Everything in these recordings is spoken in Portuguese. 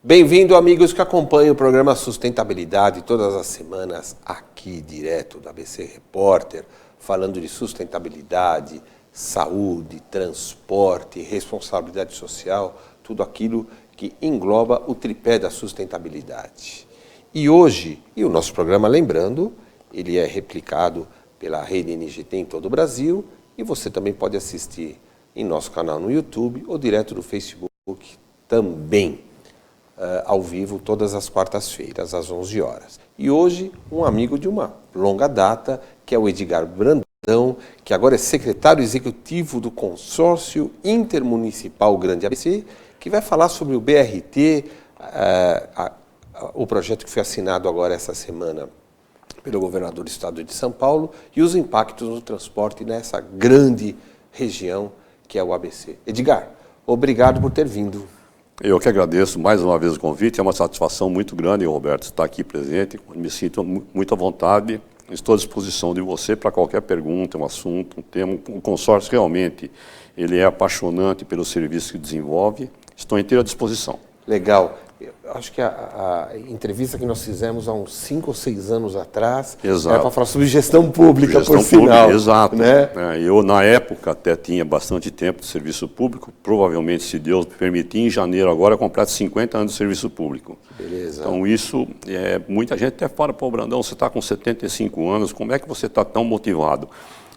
Bem-vindo, amigos que acompanham o programa Sustentabilidade todas as semanas aqui direto da ABC Repórter, falando de sustentabilidade, saúde, transporte, responsabilidade social, tudo aquilo que engloba o tripé da sustentabilidade. E hoje, o nosso programa, lembrando, ele é replicado pela rede NGT em todo o Brasil e você também pode assistir em nosso canal no YouTube ou direto do Facebook também. Ao vivo todas as quartas-feiras, às 11 horas. E hoje, um amigo de uma longa data, que é o Edgar Brandão, que agora é secretário executivo do Consórcio Intermunicipal Grande ABC, que vai falar sobre o BRT, o projeto que foi assinado agora essa semana pelo governador do estado de São Paulo, e os impactos no transporte nessa grande região que é o ABC. Edgar, obrigado por ter vindo. Eu que agradeço mais uma vez o convite, é uma satisfação muito grande, Roberto, estar aqui presente, me sinto muito à vontade, estou à disposição de você para qualquer pergunta, um assunto, um tema. O consórcio realmente ele é apaixonante pelo serviço que desenvolve, estou à inteira disposição. Legal. Eu acho que a entrevista que nós fizemos há uns 5 ou 6 anos atrás era para falar sobre gestão pública, gestão por sinal. Pública, exato. Né? Eu, na época, até tinha bastante tempo de serviço público. Provavelmente, se Deus me permitir, em janeiro agora, eu completo 50 anos de serviço público. Beleza. Então, isso, muita gente até fala, pô, Brandão, você está com 75 anos, como é que você está tão motivado?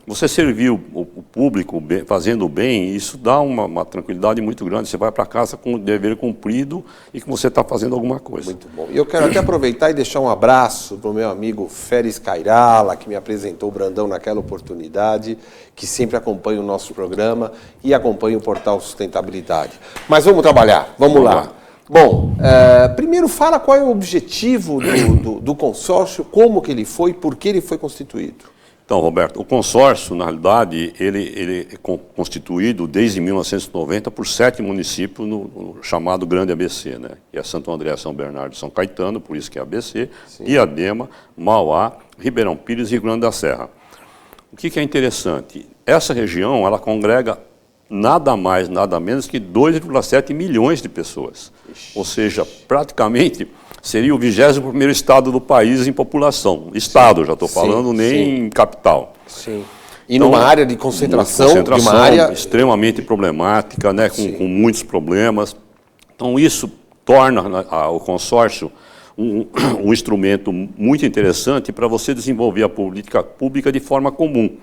Você serviu o público fazendo bem, isso dá uma tranquilidade muito grande. Você vai para casa com o dever cumprido e que você está fazendo alguma coisa. Muito bom. E eu quero até aproveitar e deixar um abraço para o meu amigo Féris Cairala, que me apresentou o Brandão naquela oportunidade, que sempre acompanha o nosso programa e acompanha o portal Sustentabilidade. Mas vamos trabalhar, vamos lá. Bom, primeiro fala qual é o objetivo do consórcio, como que ele foi, por que ele foi constituído. Então, Roberto, o consórcio, na realidade, ele é constituído desde 1990 por 7 municípios no chamado Grande ABC, né? Que é Santo André, São Bernardo e São Caetano, por isso que é ABC, sim. Diadema, Mauá, Ribeirão Pires e Rio Grande da Serra. O que é interessante? Essa região, ela congrega nada mais, nada menos que 2,7 milhões de pessoas. Ixi. Ou seja, praticamente seria o 21º estado do país em população. Estado, sim, já estou falando, sim, nem sim. Capital. Sim. E então, numa área de concentração de uma área extremamente problemática, né, com muitos problemas. Então, isso torna o consórcio um instrumento muito interessante para você desenvolver a política pública de forma comum.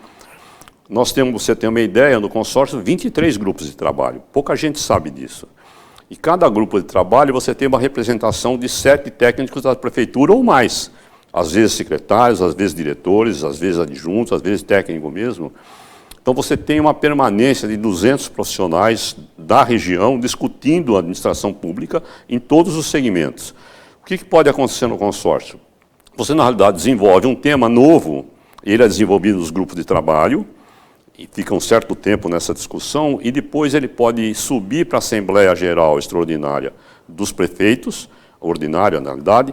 Nós temos, você tem uma ideia, no consórcio, 23 grupos de trabalho. Pouca gente sabe disso. E cada grupo de trabalho você tem uma representação de 7 técnicos da prefeitura ou mais. Às vezes secretários, às vezes diretores, às vezes adjuntos, às vezes técnico mesmo. Então você tem uma permanência de 200 profissionais da região discutindo a administração pública em todos os segmentos. O que pode acontecer no consórcio? Você, na realidade, desenvolve um tema novo, ele é desenvolvido nos grupos de trabalho, e fica um certo tempo nessa discussão, e depois ele pode subir para a Assembleia Geral Extraordinária dos prefeitos, ordinária, na realidade,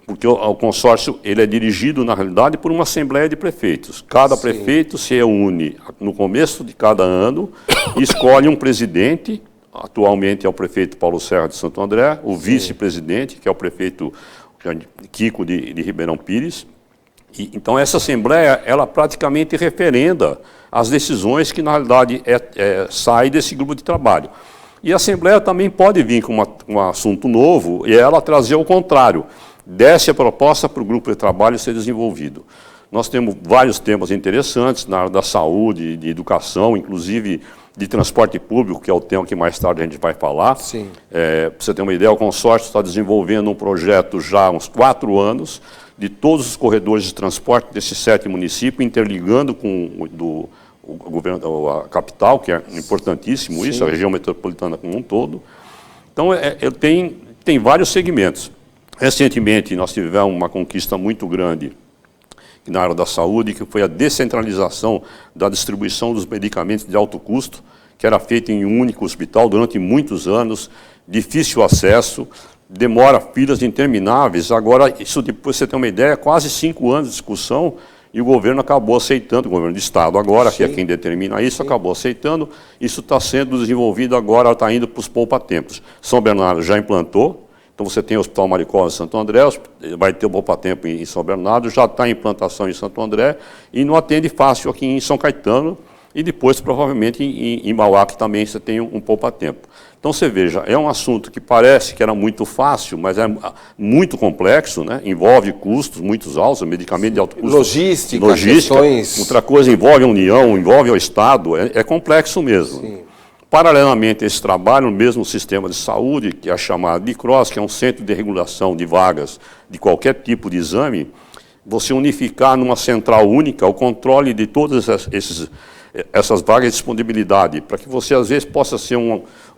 porque o consórcio ele é dirigido, na realidade, por uma Assembleia de Prefeitos. Cada sim. prefeito se reúne no começo de cada ano e escolhe um presidente, atualmente é o prefeito Paulo Serra de Santo André, o vice-presidente, que é o prefeito Kiko de Ribeirão Pires. Então, essa Assembleia, ela praticamente referenda as decisões que, na realidade, saem desse grupo de trabalho. E a Assembleia também pode vir com um assunto novo e ela trazer o contrário. Desce a proposta para o grupo de trabalho ser desenvolvido. Nós temos vários temas interessantes na área da saúde, de educação, inclusive de transporte público, que é o tema que mais tarde a gente vai falar. Sim. Para você ter uma ideia, o consórcio está desenvolvendo um projeto já há uns 4 anos, de todos os corredores de transporte desses 7 municípios, interligando com o governo, a capital, que é importantíssimo. Sim. Isso, a região metropolitana como um todo. Então, tem vários segmentos. Recentemente, nós tivemos uma conquista muito grande na área da saúde, que foi a descentralização da distribuição dos medicamentos de alto custo, que era feita em um único hospital durante muitos anos, difícil acesso, demora filas intermináveis. Agora, isso depois você tem uma ideia, quase 5 anos de discussão, e o governo acabou aceitando, o governo do Estado agora, Sim. que é quem determina isso, Sim. acabou aceitando. Isso está sendo desenvolvido agora, está indo para os poupa-tempos. São Bernardo já implantou, então você tem o Hospital Maricó em Santo André, vai ter o poupa-tempo em São Bernardo, já está em implantação em Santo André, e não atende fácil aqui em São Caetano, e depois, provavelmente, em Mauá, que também você tem um poupa-tempo. Então, você veja, é um assunto que parece que era muito fácil, mas é muito complexo, né? Envolve custos muito altos, medicamento de alto custo. Logística, questões... Outra coisa, envolve a União, envolve o Estado, é complexo mesmo. Sim. Paralelamente a esse trabalho, no mesmo sistema de saúde, que é chamado de CROSS, que é um centro de regulação de vagas de qualquer tipo de exame, você unificar numa central única o controle de todas essas vagas de disponibilidade, para que você, às vezes, possa ser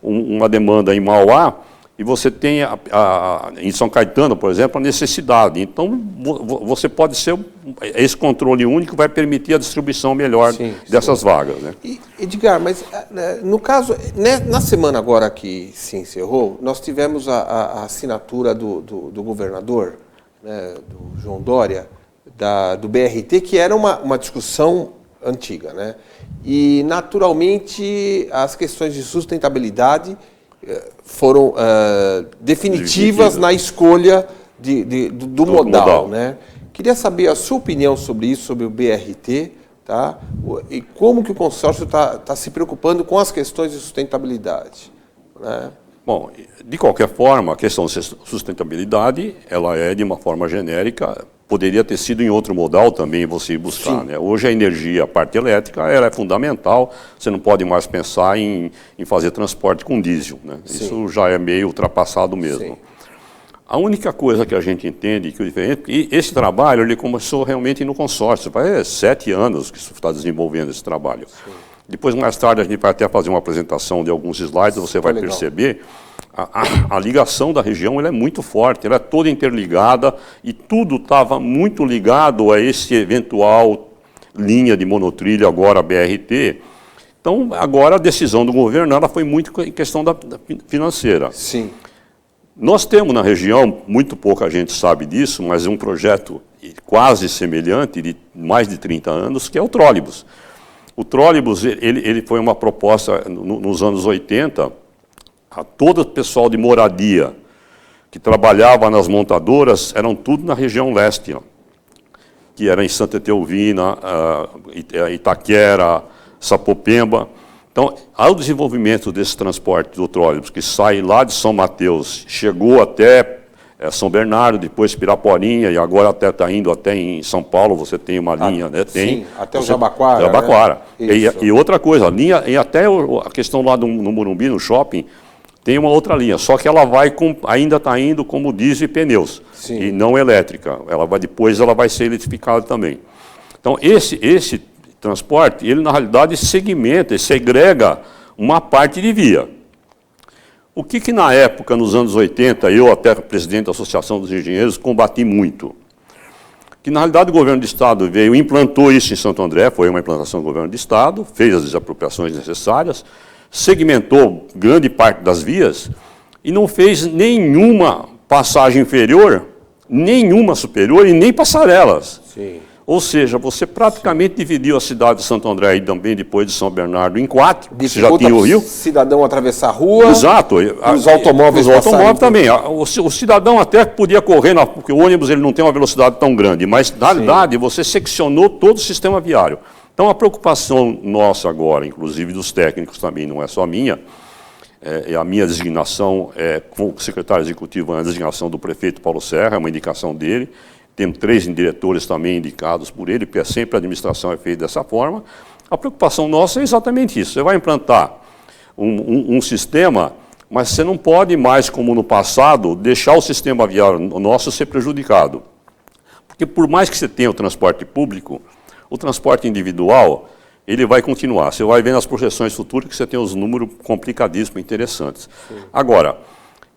uma demanda em Mauá e você tenha, em São Caetano, por exemplo, a necessidade. Então, você pode ser, esse controle único vai permitir a distribuição melhor dessas vagas. Né? Edgar, mas, no caso, na semana agora que se encerrou, nós tivemos a assinatura do governador, né, do João Dória, do BRT, que era uma discussão antiga, né? E, naturalmente, as questões de sustentabilidade foram definitivas na escolha do modal, né? Queria saber a sua opinião sobre isso, sobre o BRT, tá? E como que o consórcio está se preocupando com as questões de sustentabilidade, né? Bom, de qualquer forma, a questão de sustentabilidade, ela é de uma forma genérica, poderia ter sido em outro modal também você ir buscar. Né? Hoje a energia, a parte elétrica, ela é fundamental, você não pode mais pensar em fazer transporte com diesel. Né? Isso já é meio ultrapassado mesmo. Sim. A única coisa que a gente entende que o diferente, e esse trabalho ele começou realmente no consórcio, faz 7 anos que está desenvolvendo esse trabalho. Sim. Depois, mais tarde, a gente vai até fazer uma apresentação de alguns slides, você vai perceber a ligação da região ela é muito forte, ela é toda interligada e tudo estava muito ligado a esse eventual linha de monotrilho, agora BRT. Então, agora a decisão do governo ela foi muito em questão da financeira. Sim. Nós temos na região, muito pouca gente sabe disso, mas um projeto quase semelhante, de mais de 30 anos, que é o trólebus. O trólebus, ele foi uma proposta nos anos 80, a todo o pessoal de moradia que trabalhava nas montadoras, eram tudo na região leste, ó, que era em Santa Etelvina, Itaquera, Sapopemba. Então, ao desenvolvimento desse transporte do trólebus, que sai lá de São Mateus, chegou até São Bernardo, depois Piraporinha, e agora até está indo até em São Paulo, você tem uma linha, né? Tem, sim, até o Jabaquara. Jabaquara. Né? E outra coisa, a linha, e até a questão lá no Morumbi, no shopping, tem uma outra linha, só que ela vai ainda está indo como diesel e pneus, sim, e não elétrica. Depois ela vai ser eletrificada também. Então, esse transporte, ele na realidade segmenta, segrega uma parte de via. O que na época, nos anos 80, eu até presidente da Associação dos Engenheiros, combati muito. Que na realidade o governo do Estado veio e implantou isso em Santo André, foi uma implantação do governo do Estado, fez as desapropriações necessárias, segmentou grande parte das vias e não fez nenhuma passagem inferior, nenhuma superior e nem passarelas. Sim. Ou seja, você praticamente dividiu a cidade de Santo André e também depois de São Bernardo em 4, você já tinha o rio. Cidadão atravessar a rua. Exato. Os automóveis também. O cidadão até podia correr, porque o ônibus ele não tem uma velocidade tão grande, mas na realidade você seccionou todo o sistema viário. Então a preocupação nossa agora, inclusive dos técnicos também, não é só minha, a minha designação como secretário executivo, é a designação do prefeito Paulo Serra, é uma indicação dele. Temos 3 diretores também indicados por ele, porque sempre a administração é feita dessa forma. A preocupação nossa é exatamente isso. Você vai implantar um sistema, mas você não pode mais, como no passado, deixar o sistema viário nosso ser prejudicado. Porque por mais que você tenha o transporte público, o transporte individual, ele vai continuar. Você vai ver nas projeções futuras que você tem os números complicadíssimos, interessantes. Sim. Agora,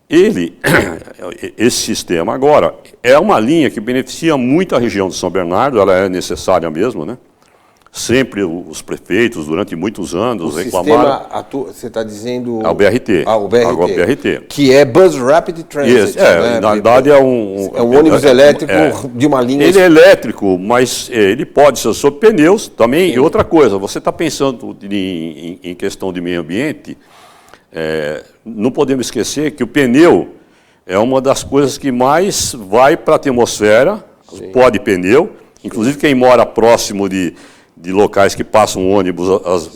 esse sistema agora é uma linha que beneficia muito a região de São Bernardo, ela é necessária mesmo, né? sempre os prefeitos, durante muitos anos, o reclamaram... Você está dizendo... O BRT. O BRT. Agora, o BRT. Que é Bus Rapid Transit. Né? Na verdade é um ônibus elétrico de uma linha... Ele é elétrico, mas ele pode ser sobre pneus também. Sim. E outra coisa, você está pensando em questão de meio ambiente, não podemos esquecer que o pneu é uma das coisas que mais vai para a atmosfera, o pó de pneu. Inclusive quem mora próximo de locais que passam ônibus, as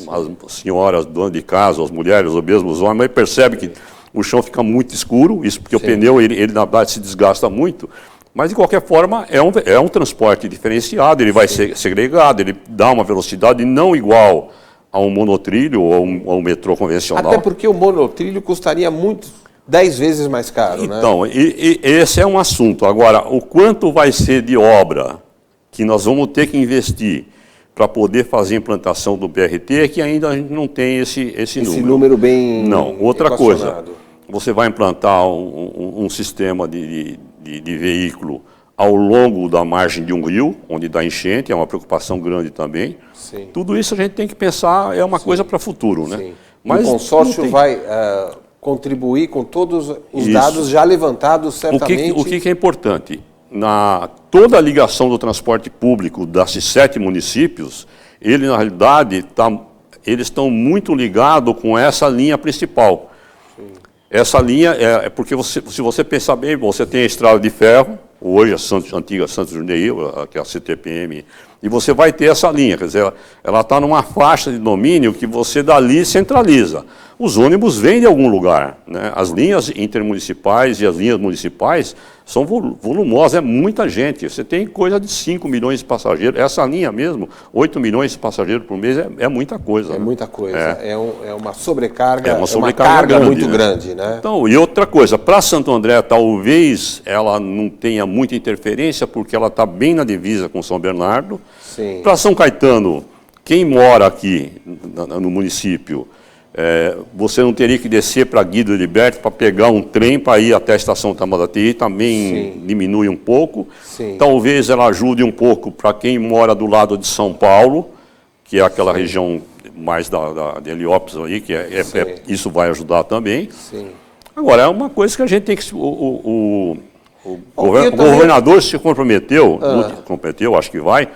senhoras, donas de casa, as mulheres, ou mesmo os homens, percebe que o chão fica muito escuro, isso porque o pneu, ele na verdade se desgasta muito, mas de qualquer forma é um transporte diferenciado, ele vai ser segregado, ele dá uma velocidade não igual a um monotrilho ou a um metrô convencional. Até porque o monotrilho custaria 10 vezes mais caro, né? Então, esse é um assunto. Agora, o quanto vai ser de obra que nós vamos ter que investir para poder fazer a implantação do BRT é que ainda a gente não tem esse número. Esse número bem Não, outra coisa, você vai implantar um sistema de veículo ao longo da margem de um rio, onde dá enchente, é uma preocupação grande também. Sim. Tudo isso a gente tem que pensar, é uma coisa para o futuro, né? Sim. Mas o consórcio vai contribuir com todos os dados já levantados, certamente. O que é importante? Toda a ligação do transporte público desses 7 municípios, na realidade, eles estão muito ligados com essa linha principal. Sim. Essa linha porque se você pensar bem, você tem a estrada de ferro, hoje a antiga Santos Jundiaí, que é a CTPM, e você vai ter essa linha, quer dizer, ela está numa faixa de domínio que você dali centraliza. Os ônibus vêm de algum lugar, né? As linhas intermunicipais e as linhas municipais são volumosas, é muita gente. Você tem coisa de 5 milhões de passageiros. Essa linha mesmo, 8 milhões de passageiros por mês, é muita coisa. É, né? Muita coisa. É uma sobrecarga, uma carga grande, muito grande, né? Então, e outra coisa, para Santo André, talvez ela não tenha muita interferência, porque ela está bem na divisa com São Bernardo. Para São Caetano, quem mora aqui no município, você não teria que descer para Guido Liberto para pegar um trem para ir até a estação Tamandatei, também Sim. diminui um pouco. Sim. Talvez ela ajude um pouco para quem mora do lado de São Paulo, que é aquela Sim. região mais de Heliópolis aí, que isso vai ajudar também. Sim. Agora, é uma coisa que a gente tem que... O governador se comprometeu, acho que vai,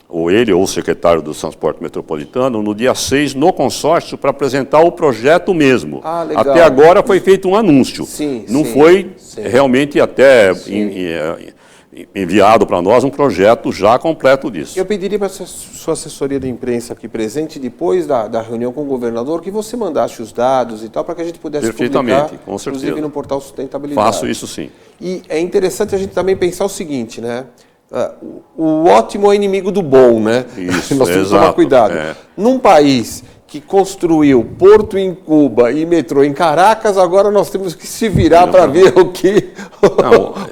ou ele ou o secretário do Transporte Metropolitano, no dia 6, no consórcio, para apresentar o projeto mesmo. Até agora foi feito um anúncio. Sim, não foi realmente até enviado para nós um projeto já completo disso. Eu pediria para a sua assessoria de imprensa aqui presente, depois da reunião com o governador, que você mandasse os dados e tal, para que a gente pudesse publicar, com certeza. Inclusive no portal Sustentabilidade. Faço isso sim. E é interessante a gente também pensar o seguinte, né? O ótimo é inimigo do bom, né? Isso, nós temos que tomar cuidado. Num país que construiu porto em Cuba e metrô em Caracas, agora nós temos que se virar para ver o que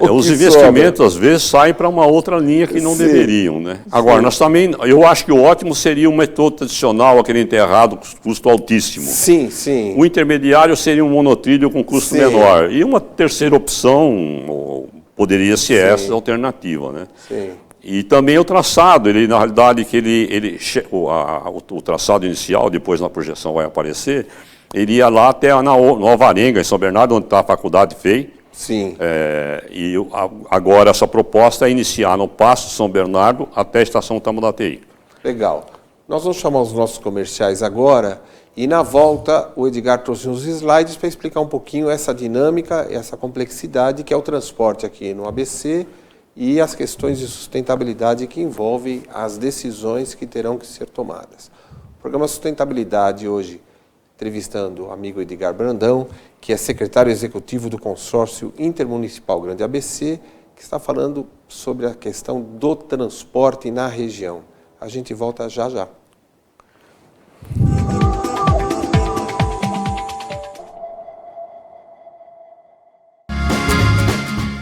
os investimentos, sobra. Às vezes, saem para uma outra linha que não deveriam, né? Agora, nós também, eu acho que o ótimo seria um metrô tradicional, aquele enterrado, custo altíssimo. Sim, sim. O intermediário seria um monotrilho com custo menor. E uma terceira opção poderia ser essa alternativa, né? Sim. E também o traçado, na realidade, o traçado inicial, depois na projeção vai aparecer, ele ia lá até a Nova Arenga, em São Bernardo, onde está a faculdade FEI. Sim. E agora essa proposta é iniciar no Paço São Bernardo até a estação Tamandatei. Legal. Nós vamos chamar os nossos comerciais agora e na volta o Edgar trouxe uns slides para explicar um pouquinho essa dinâmica, essa complexidade que é o transporte aqui no ABC e as questões de sustentabilidade que envolvem as decisões que terão que ser tomadas. O programa Sustentabilidade hoje, entrevistando o amigo Edgar Brandão, que é secretário executivo do Consórcio Intermunicipal Grande ABC, que está falando sobre a questão do transporte na região. A gente volta já já.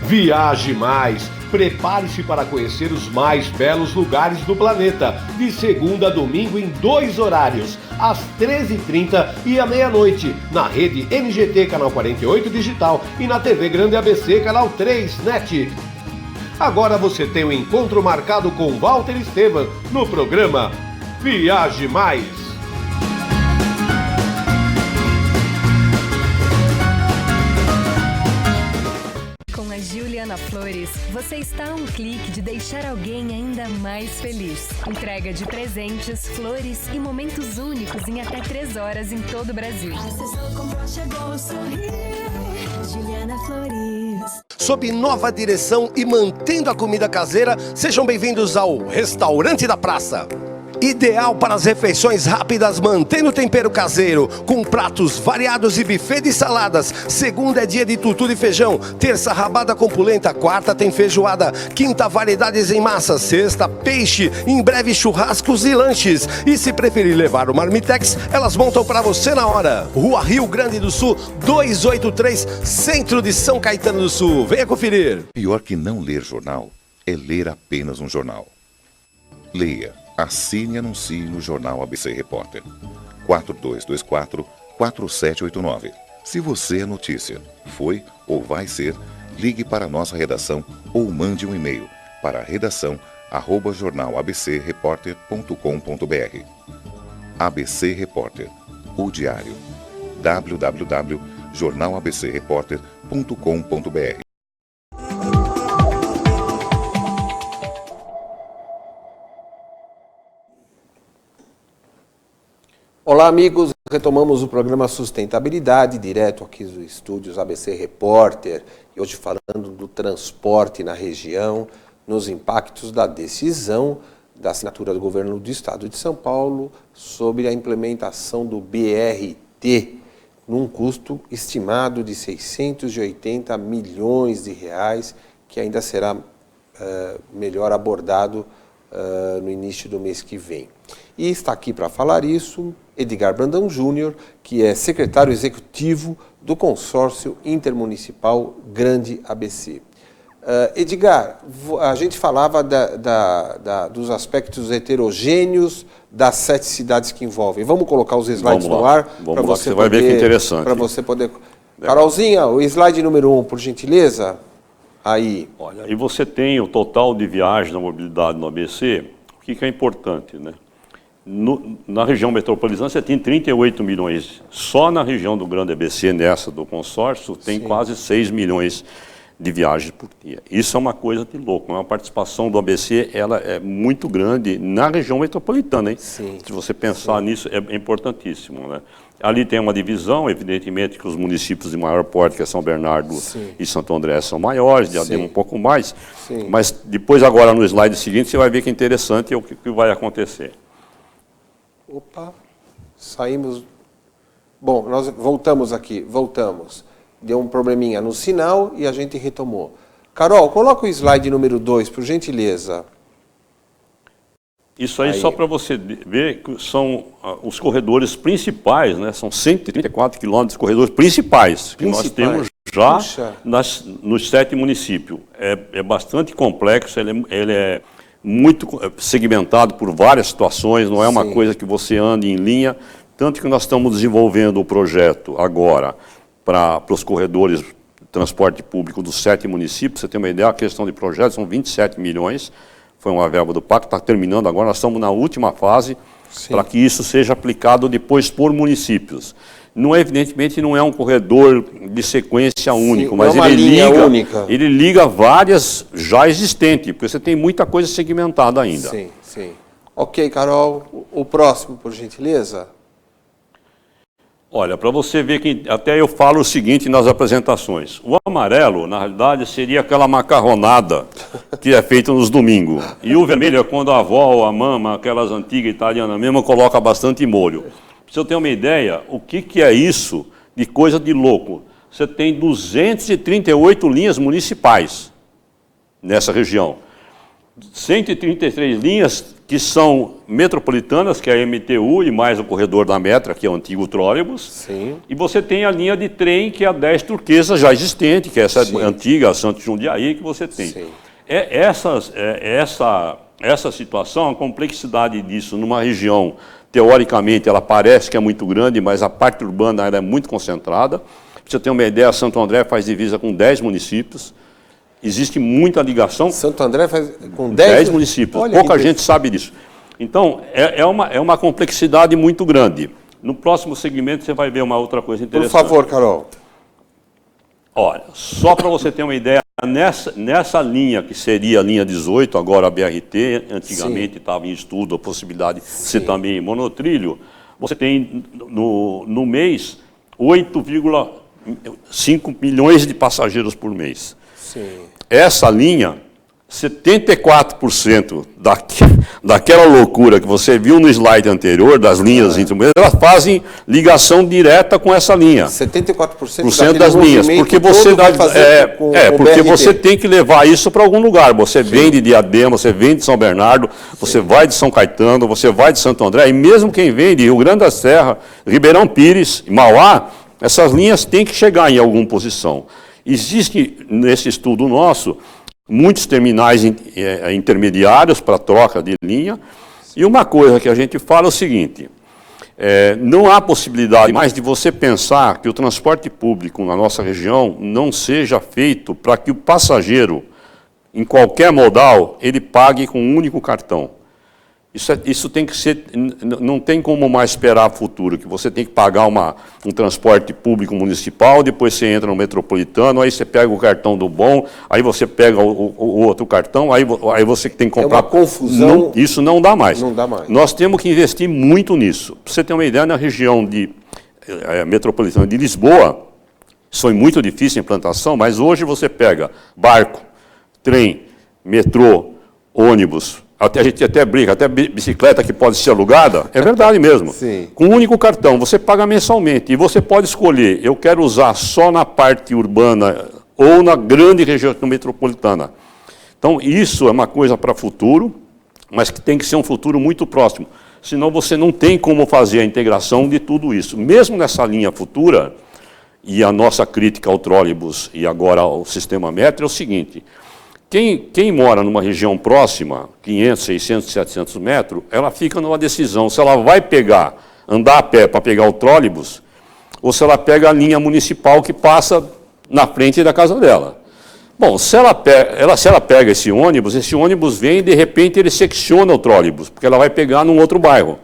Viaje mais! Prepare-se para conhecer os mais belos lugares do planeta, de segunda a domingo em 2 horários, às 13h30 e à meia-noite, na rede NGT Canal 48 Digital e na TV Grande ABC Canal 3 NET. Agora você tem um encontro marcado com Walter Esteban no programa Viaje Mais. Com a Juliana Flores, você está a um clique de deixar alguém ainda mais feliz. Entrega de presentes, flores e momentos únicos em até 3 horas em todo o Brasil. Juliana Flores. Sob nova direção e mantendo a comida caseira, sejam bem-vindos ao Restaurante da Praça. Ideal para as refeições rápidas, mantendo o tempero caseiro, com pratos variados e buffet de saladas. Segunda é dia de tutu de feijão, terça rabada com polenta, quarta tem feijoada, quinta variedades em massa, sexta peixe, em breve churrascos e lanches. E se preferir levar o Marmitex, elas montam para você na hora. Rua Rio Grande do Sul, 283, centro de São Caetano do Sul. Venha conferir. Pior que não ler jornal é ler apenas um jornal. Leia. Assine e anuncie no Jornal ABC Repórter. 4224-4789. Se você é notícia, foi ou vai ser, ligue para a nossa redação ou mande um e-mail para redação@jornalabcreporter.com.br. ABC Repórter, o diário. www.jornalabcreporter.com.br. Olá, amigos. Retomamos o programa Sustentabilidade, direto aqui dos estúdios ABC Repórter, e hoje falando do transporte na região, nos impactos da decisão da assinatura do governo do estado de São Paulo sobre a implementação do BRT, num custo estimado de 680 milhões de reais, que ainda será melhor abordado no início do mês que vem. E está aqui para falar isso Edgar Brandão Júnior, que é secretário executivo do Consórcio Intermunicipal Grande ABC. Edgar, a gente falava dos aspectos heterogêneos das 7 cidades que envolvem. Vamos colocar os slides no ar para você vai ver que interessante. Para você poder. Carolzinha, o slide número 1, por gentileza. Aí. Olha, e você tem o total de viagens da mobilidade no ABC. O que é importante, né? Na região metropolitana você tem 38 milhões. Só na região do Grande ABC, nessa do consórcio, tem quase 6 milhões de viagens por dia. Isso é uma coisa de louco. A participação do ABC ela é muito grande na região metropolitana, hein? Sim. Se você pensar nisso, é importantíssimo, né? Ali tem uma divisão, evidentemente que os municípios de maior porte, que é São Bernardo e Santo André, são maiores, Diadema um pouco mais. Sim. Mas depois, agora no slide seguinte, você vai ver que é interessante o que vai acontecer. Opa, saímos. Bom, nós voltamos aqui, Deu um probleminha no sinal e a gente retomou. Carol, coloca o slide número 2, por gentileza. Isso aí só para você ver que são os corredores principais, né? São 134 quilômetros de corredores principais que nós temos já nos 7 municípios. É bastante complexo, ele é muito segmentado por várias situações, não é uma coisa que você ande em linha, tanto que nós estamos desenvolvendo o projeto agora para os corredores de transporte público dos 7 municípios. Você tem uma ideia, a questão de projetos são 27 milhões, foi uma verba do pacto, está terminando agora, nós estamos na última fase para que isso seja aplicado depois por municípios. Não é, evidentemente, não é um corredor de sequência único, mas ele liga várias já existentes, porque você tem muita coisa segmentada ainda. Sim, sim. Ok, Carol, o próximo, por gentileza. Olha, para você ver que até eu falo o seguinte nas apresentações. O amarelo, na realidade, seria aquela macarronada que é feita nos domingos. E o vermelho é quando a avó ou a mama, aquelas antigas italianas mesmo, coloca bastante molho. Para você ter uma ideia, o que é isso de coisa de louco? Você tem 238 linhas municipais nessa região. 133 linhas que são metropolitanas, que é a MTU e mais o corredor da Metra, que é o antigo trólebus. Sim. E você tem a linha de trem, que é a 10 turquesa já existente, que é essa antiga Santos Jundiaí que você tem. Sim. Essa situação, a complexidade disso numa região, teoricamente, ela parece que é muito grande, mas a parte urbana ela é muito concentrada. Para você ter uma ideia, Santo André faz divisa com 10 municípios. Existe muita ligação. Santo André faz com 10 municípios. Olha, pouca gente sabe disso. Então, é uma complexidade muito grande. No próximo segmento você vai ver uma outra coisa interessante. Por favor, Carol. Olha, só para você ter uma ideia, nessa linha que seria a linha 18, agora a BRT, antigamente estava em estudo a possibilidade de ser também monotrilho, você tem no mês 8,5 milhões de passageiros por mês. Sim. Essa linha, 74% daquela loucura que você viu no slide anterior, das linhas intermediárias, elas fazem ligação direta com essa linha. 74% das linhas, porque você vai fazer porque você tem que levar isso para algum lugar. Você vem de Diadema, você vem de São Bernardo, você vai de São Caetano, você vai de Santo André, e mesmo quem vem de Rio Grande da Serra, Ribeirão Pires, Mauá, essas linhas têm que chegar em alguma posição. Existe nesse estudo nosso muitos terminais intermediários para troca de linha. E uma coisa que a gente fala é o seguinte, não há possibilidade mais de você pensar que o transporte público na nossa região não seja feito para que o passageiro, em qualquer modal, ele pague com um único cartão. Isso tem que ser, não tem como mais esperar o futuro, que você tem que pagar um transporte público municipal, depois você entra no metropolitano, aí você pega o cartão do bom, aí você pega o outro cartão, aí você tem que comprar. É uma confusão. Isso não dá mais. Não dá mais. Nós temos que investir muito nisso. Para você ter uma ideia, na região metropolitana de Lisboa, isso foi muito difícil a implantação, mas hoje você pega barco, trem, metrô, ônibus, a gente até brinca, até bicicleta que pode ser alugada, é verdade mesmo. Sim. Com um único cartão, você paga mensalmente, e você pode escolher, eu quero usar só na parte urbana ou na grande região metropolitana. Então, isso é uma coisa para o futuro, mas que tem que ser um futuro muito próximo, senão você não tem como fazer a integração de tudo isso. Mesmo nessa linha futura, e a nossa crítica ao trólebus e agora ao sistema metro é o seguinte: quem mora numa região próxima, 500, 600, 700 metros, ela fica numa decisão se ela vai andar a pé para pegar o trólebus, ou se ela pega a linha municipal que passa na frente da casa dela. Bom, se ela pega esse ônibus vem e de repente ele secciona o trólebus, porque ela vai pegar num outro bairro.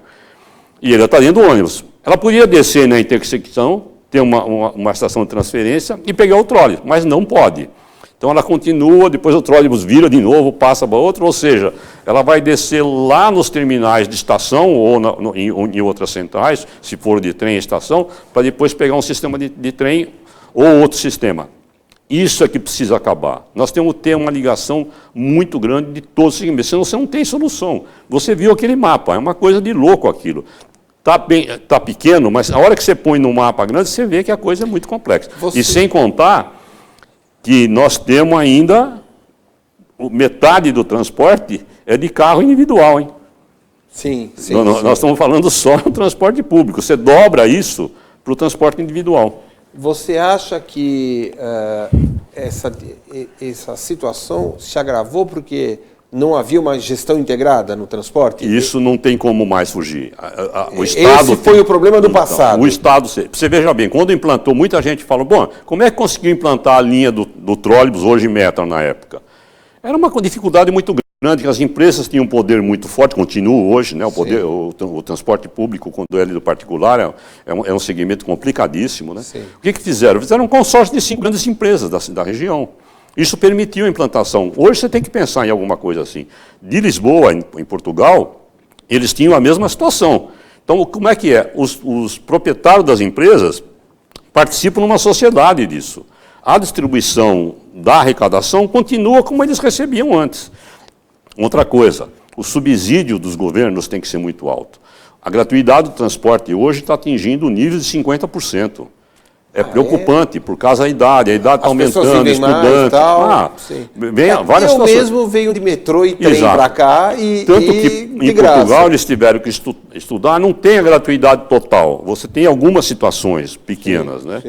E ele está dentro do ônibus. Ela podia descer na intersecção, ter uma estação de transferência e pegar o trólebus, mas não pode. Então ela continua, depois o trólebus vira de novo, passa para outro, ou seja, ela vai descer lá nos terminais de estação ou em outras centrais, se for de trem e estação, para depois pegar um sistema de trem ou outro sistema. Isso é que precisa acabar. Nós temos que ter uma ligação muito grande de todos os segmentos, senão você não tem solução. Você viu aquele mapa, é uma coisa de louco aquilo. Está pequeno, mas a hora que você põe no mapa grande, você vê que a coisa é muito complexa. E sem contar que nós temos ainda, metade do transporte é de carro individual, hein? Sim. Nós estamos falando só no transporte público, você dobra isso para o transporte individual. Você acha que essa situação se agravou porque não havia uma gestão integrada no transporte? Isso não tem como mais fugir. O Estado Esse foi o problema do passado. O Estado, você veja bem, quando implantou, muita gente falou, bom, como é que conseguiu implantar a linha do trólebus, hoje metro, na época? Era uma dificuldade muito grande, que as empresas tinham um poder muito forte, continuam hoje, né? O transporte público, quando é do particular, é um segmento complicadíssimo, né? O que fizeram? Fizeram um consórcio de 5 grandes empresas da região. Isso permitiu a implantação. Hoje você tem que pensar em alguma coisa assim. De Lisboa, em Portugal, eles tinham a mesma situação. Então, como é que é? Os proprietários das empresas participam numa sociedade disso. A distribuição da arrecadação continua como eles recebiam antes. Outra coisa, o subsídio dos governos tem que ser muito alto. A gratuidade do transporte hoje está atingindo níveis de 50%. É preocupante, por causa da idade, a idade está aumentando, estudante. Várias situações. Mesmo venho de metrô e trem para cá e tanto que em Portugal eles tiveram que estudar, não tem a gratuidade total. Você tem algumas situações pequenas, né?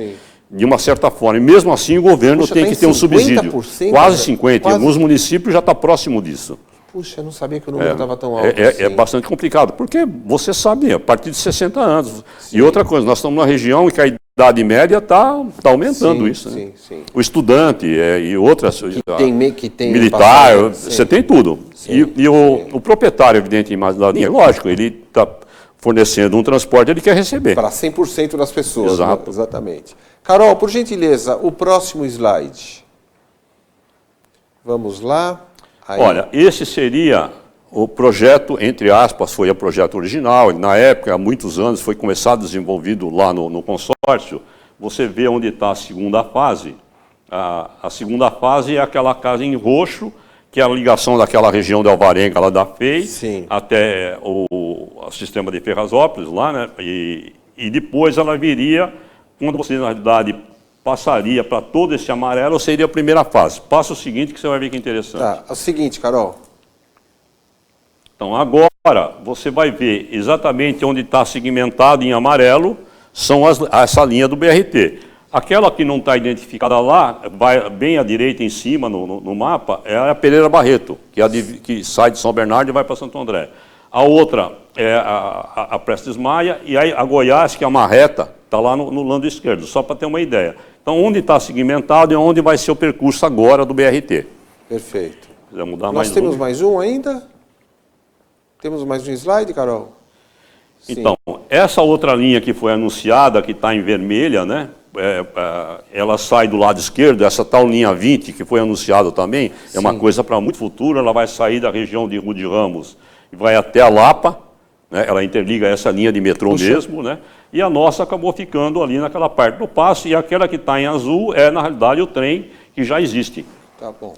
De uma certa forma. E mesmo assim o governo tem que ter um subsídio. Quase 50%. Em alguns municípios já está próximo disso. Puxa, eu não sabia que o número estava tão alto. É bastante complicado, porque você sabe, a partir de 60 anos. Sim. E outra coisa, nós estamos numa região em que a idade média está aumentando, isso. Né? Sim. O estudante e outras... Que tem militar, você tem tudo. E o proprietário, evidente, da linha, lógico, ele está fornecendo um transporte, ele quer receber. Para 100% das pessoas. Exato. Né? Exatamente. Carol, por gentileza, o próximo slide. Vamos lá. Aí. Olha, esse seria o projeto, entre aspas, foi o projeto original. Na época, há muitos anos, foi começado, desenvolvido lá no consórcio. Você vê onde está a segunda fase. A segunda fase é aquela casa em roxo, que é a ligação daquela região de Alvarenga, lá da FEI, até o sistema de Ferrazópolis, lá, né? E depois ela viria, quando você, na realidade, passaria para todo esse amarelo, seria a primeira fase. Passa o seguinte que você vai ver que é interessante. Tá, é o seguinte, Carol. Então, agora, você vai ver exatamente onde está segmentado em amarelo, são essa linha do BRT. Aquela que não está identificada lá, vai bem à direita em cima no mapa, é a Pereira Barreto, que sai de São Bernardo e vai para Santo André. A outra é a Prestes Maia, e aí a Goiás, que é uma reta, está lá no lado esquerdo, só para ter uma ideia. Então, onde está segmentado é onde vai ser o percurso agora do BRT. Perfeito. Quiser mudar Nós mais temos mais um ainda? Temos mais um slide, Carol? Sim. Então, essa outra linha que foi anunciada, que está em vermelha, né? Ela sai do lado esquerdo, essa tal linha 20, que foi anunciada também, é uma coisa para muito futuro, ela vai sair da região de Rua de Ramos e vai até a Lapa, né? Ela interliga essa linha de metrô mesmo, né? E a nossa acabou ficando ali naquela parte do passo, e aquela que está em azul é, na realidade, o trem que já existe. Tá bom.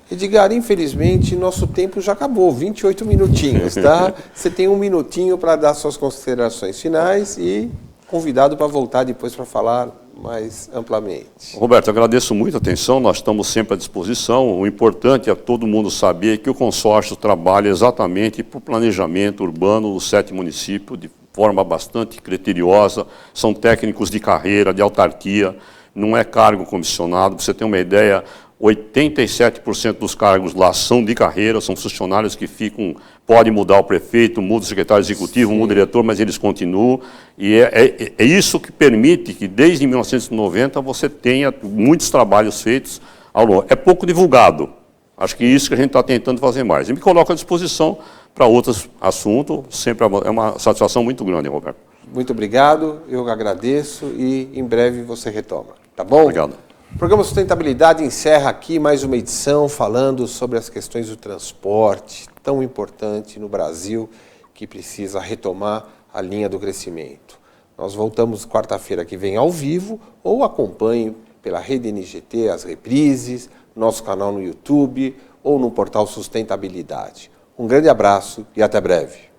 Edgar, infelizmente, nosso tempo já acabou, 28 minutinhos, tá? Você tem um minutinho para dar suas considerações finais e convidado para voltar depois para falar mais amplamente. Roberto, agradeço muito a atenção, nós estamos sempre à disposição. O importante é todo mundo saber que o consórcio trabalha exatamente para o planejamento urbano dos 7 municípios, de forma bastante criteriosa, são técnicos de carreira, de autarquia, não é cargo comissionado. Para você ter uma ideia, 87% dos cargos lá são de carreira, são funcionários que ficam, pode mudar o prefeito, muda o secretário executivo, muda o diretor, mas eles continuam. E é isso que permite que, desde 1990, você tenha muitos trabalhos feitos ao longo. É pouco divulgado. Acho que isso que a gente está tentando fazer mais. E me coloco à disposição para outros assuntos, sempre é uma satisfação muito grande, Roberto. Muito obrigado, eu agradeço e em breve você retoma, tá bom? Obrigado. O programa Sustentabilidade encerra aqui mais uma edição falando sobre as questões do transporte, tão importante no Brasil, que precisa retomar a linha do crescimento. Nós voltamos quarta-feira que vem ao vivo ou acompanhe pela Rede NGT as reprises, nosso canal no YouTube ou no portal Sustentabilidade. Um grande abraço e até breve.